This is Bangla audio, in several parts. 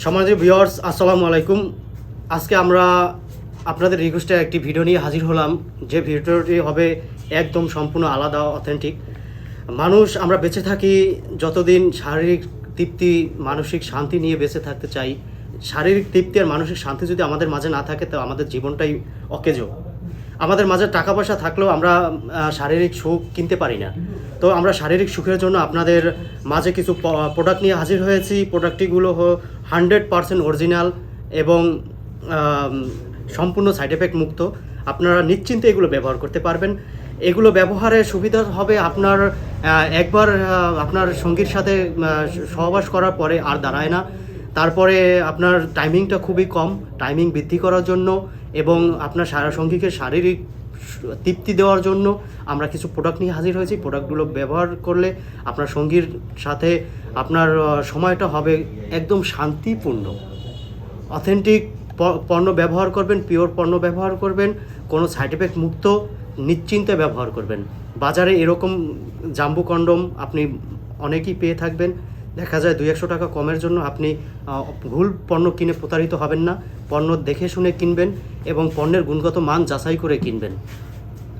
সম্মানিত ভিউয়ার্স, আসসালামু আলাইকুম। আজকে আমরা আপনাদের রিকোয়েস্টে একটি ভিডিও নিয়ে হাজির হলাম। যে ভিডিওটি হবে একদম সম্পূর্ণ আলাদা, অথেন্টিক। আমরা বেঁচে থাকি যতদিন শারীরিক তৃপ্তি, মানসিক শান্তি নিয়ে বেঁচে থাকতে চাই। শারীরিক তৃপ্তি আর মানসিক শান্তি যদি আমাদের মাঝে না থাকে, তো আমাদের জীবনটাই অকেজো। আমাদের মাঝে টাকা পয়সা থাকলেও আমরা শারীরিক সুখ কিনতে পারি না। তো আমরা শারীরিক সুখের জন্য আপনাদের মাঝে কিছু প্রোডাক্ট নিয়ে হাজির হয়েছি। প্রোডাক্টটিগুলো 100% অরিজিনাল এবং সম্পূর্ণ সাইড এফেক্ট মুক্ত। আপনারা নিশ্চিন্তে এগুলো ব্যবহার করতে পারবেন। এগুলো ব্যবহারের সুবিধা হবে আপনার একবার আপনার সঙ্গীর সাথে সহবাস করার পরে আর দাঁড়ায় না। তারপরে আপনার টাইমিংটা খুবই কম, টাইমিং বৃদ্ধি করার জন্য এবং আপনার সঙ্গীকে শারীরিক তৃপ্তি দেওয়ার জন্য আমরা কিছু প্রোডাক্ট নিয়ে হাজির হয়েছি। প্রোডাক্টগুলো ব্যবহার করলে আপনার সঙ্গীর সাথে আপনার সময়টা হবে একদম শান্তিপূর্ণ। অথেন্টিক পণ্য ব্যবহার করবেন, পিওর পণ্য ব্যবহার করবেন, কোনো সাইড এফেক্ট মুক্ত, নিশ্চিন্তে ব্যবহার করবেন। বাজারে এরকম জাম্বু কন্ডম আপনি অনেকেই পেয়ে থাকবেন। দেখা যায় 200 টাকা কমের জন্য আপনি ভুল পণ্য কিনে প্রতারিত হবেন না। পণ্য দেখে শুনে কিনবেন এবং পণ্যের গুণগত মান যাচাই করে কিনবেন।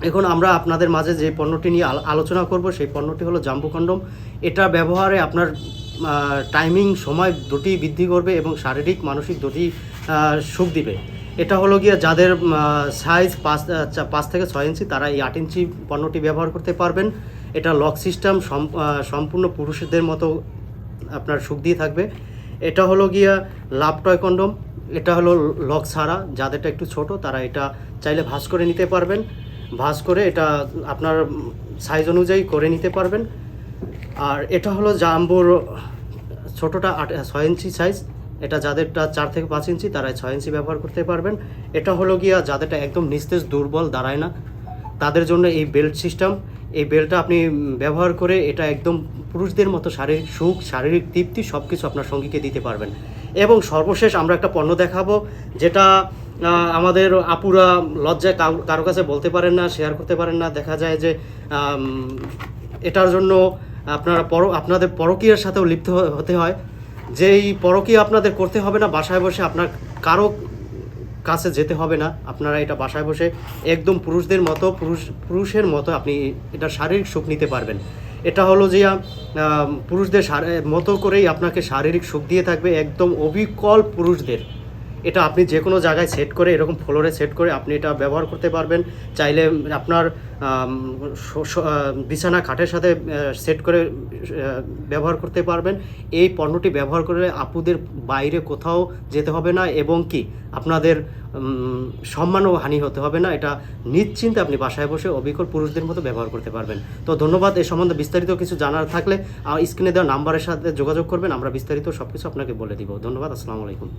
এখন আমরা আপনাদের মাঝে যে পণ্যটি নিয়ে আলোচনা করব, সেই পণ্যটি হলো জাম্বু কন্ডম। এটা ব্যবহারে আপনার টাইমিং, সময় দুটি বৃদ্ধি করবে এবং শারীরিক মানসিক দুটি সুখ দিবে। এটা হলো গিয়ে যাদের সাইজ 5 থেকে 6 ইঞ্চি, তারা এই 8 ইঞ্চি পণ্যটি ব্যবহার করতে পারবেন। এটা লক সিস্টেম, সম্পূর্ণ পুরুষদের মতো আপনার সুখ দিয়ে থাকবে। এটা হলো গিয়া লাভ টয় কন্ডম। এটা হলো লক ছাড়া, যাদেরটা একটু ছোট তারা এটা চাইলে ভাঁজ করে নিতে পারবেন। ভাঁজ করে এটা আপনার সাইজ অনুযায়ী করে নিতে পারবেন। আর এটা হলো জাম্বুর ছোটোটা 6 ইঞ্চি সাইজ। এটা যাদেরটা 4 থেকে 5 ইঞ্চি তারা 6 ইঞ্চি ব্যবহার করতে পারবেন। এটা হলো গিয়া যাদেরটা একদম নিস্তেজ, দুর্বল, দাঁড়ায় না, তাদের জন্য এই বেল্ট সিস্টেম। এই বেল্টটা আপনি ব্যবহার করে এটা একদম পুরুষদের মতো শারীরিক সুখ, শারীরিক তৃপ্তি সব কিছু আপনার সঙ্গীকে দিতে পারবেন। এবং সর্বশেষ আমরা একটা পণ্য দেখাবো, যেটা আমাদের আপুরা লজ্জায় কারো কাছে বলতে পারেন না, শেয়ার করতে পারেন না। দেখা যায় যে এটার জন্য আপনাদের পরকীয়ার সাথেও লিপ্ত হতে হয়। যেই পরকীয়া আপনাদের করতে হবে না, বাসায় বসে আপনার কারো কাছে যেতে হবে না। আপনারা এটা বাসায় বসে একদম পুরুষদের মতো, পুরুষের মতো আপনি এটা শারীরিক সুখ নিতে পারবেন। এটা হলো যে পুরুষদের মতো করেই আপনাকে শারীরিক সুখ দিয়ে থাকবে, একদম অবিকল পুরুষদের। এটা আপনি যে কোনো জায়গায় সেট করে, এরকম ফ্লোরে সেট করে আপনি এটা ব্যবহার করতে পারবেন। চাইলে আপনার বিছানা খাটের সাথে সেট করে ব্যবহার করতে পারবেন। এই পণ্যটি ব্যবহার করলে আপুদের বাইরে কোথাও যেতে হবে না এবং কি আপনাদের সম্মানও হানি হতে হবে না। এটা নিশ্চিন্তে আপনি বাসায় বসে অবিকল পুরুষদের মতো ব্যবহার করতে পারবেন। তো ধন্যবাদ। এই সম্বন্ধে বিস্তারিত কিছু জানার থাকলে স্ক্রিনে দেওয়া নাম্বারের সাথে যোগাযোগ করবেন, আমরা বিস্তারিত সব কিছু আপনাকে বলে দিব। ধন্যবাদ। আসসালামু আলাইকুম।